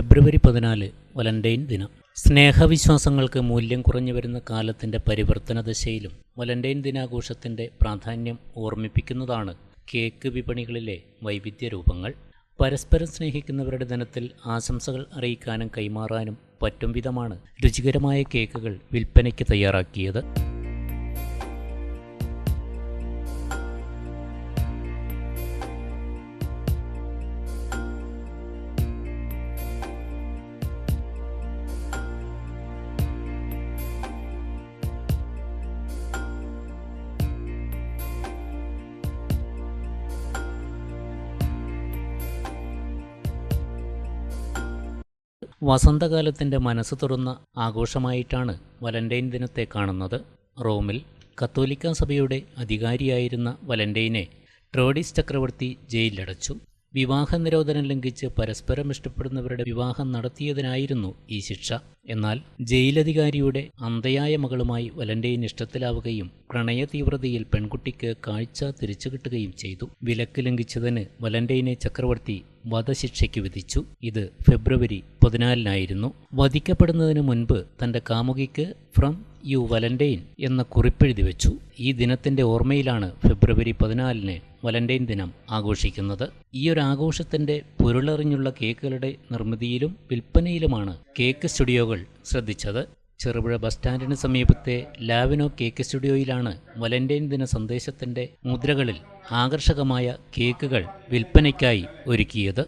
ഫെബ്രുവരി 14 Valentine ദിനം. സ്നേഹവിശ്വാസങ്ങൾക്ക് മൂല്യം കുറഞ്ഞു വരുന്ന കാലത്തിൻ്റെ പരിവർത്തന ദശയിലും വലന്റൈൻ ദിനാഘോഷത്തിൻ്റെ പ്രാധാന്യം ഓർമ്മിപ്പിക്കുന്നതാണ് കേക്ക് വിപണികളിലെ വൈവിധ്യ രൂപങ്ങൾ. പരസ്പരം സ്നേഹിക്കുന്നവരുടെ ദിനത്തിൽ ആശംസകൾ അറിയിക്കാനും കൈമാറാനും പറ്റും വിധമാണ് രുചികരമായ കേക്കുകൾ വിൽപ്പനയ്ക്ക് തയ്യാറാക്കിയത്. വസന്തകാലത്തിൻ്റെ മനസ്സ് തുറന്ന ആഘോഷമായിട്ടാണ് വലന്റൈൻ ദിനത്തെ കാണുന്നത്. റോമിൽ കത്തോലിക്ക സഭയുടെ അധികാരിയായിരുന്ന വലന്റൈനെ ട്രോഡിസ് ചക്രവർത്തി ജയിലിലടച്ചു. വിവാഹ നിരോധനം ലംഘിച്ച് പരസ്പരം ഇഷ്ടപ്പെടുന്നവരുടെ വിവാഹം നടത്തിയതിനായിരുന്നു ഈ ശിക്ഷ. എന്നാൽ ജയിലധികാരിയുടെ അന്ധയായ മകളുമായി വലന്റൈൻ ഇഷ്ടത്തിലാവുകയും പ്രണയ തീവ്രതയിൽ പെൺകുട്ടിക്ക് കാഴ്ച തിരിച്ചു കിട്ടുകയും ചെയ്തു. വിലക്ക് ലംഘിച്ചതിന് വലന്റൈനെ ചക്രവർത്തി വധശിക്ഷയ്ക്ക് വിധിച്ചു. ഇത് ഫെബ്രുവരി 14 വധിക്കപ്പെടുന്നതിന് മുൻപ് തൻ്റെ കാമുകിക്ക് ഫ്രം യു വലന്റൈൻ എന്ന കുറിപ്പെഴുതി വെച്ചു. ഈ ദിനത്തിൻ്റെ ഓർമ്മയിലാണ് ഫെബ്രുവരി 14 വലന്റൈൻ ദിനം ആഘോഷിക്കുന്നത്. ഈ ഒരു ആഘോഷത്തിൻ്റെ പൊരുളറിഞ്ഞുള്ള കേക്കുകളുടെ നിർമ്മിതിയിലും വിൽപ്പനയിലുമാണ് കേക്ക് സ്റ്റുഡിയോകൾ ശ്രദ്ധിച്ചത്. ചെറുപുഴ ബസ് സ്റ്റാൻഡിന് സമീപത്തെ ലാവിനോ കേക്ക് സ്റ്റുഡിയോയിലാണ് വലന്റൈൻ ദിന സന്ദേശത്തിൻ്റെ മുദ്രകളിൽ ആകർഷകമായ കേക്കുകൾ വിൽപ്പനയ്ക്കായി ഒരുക്കിയത്.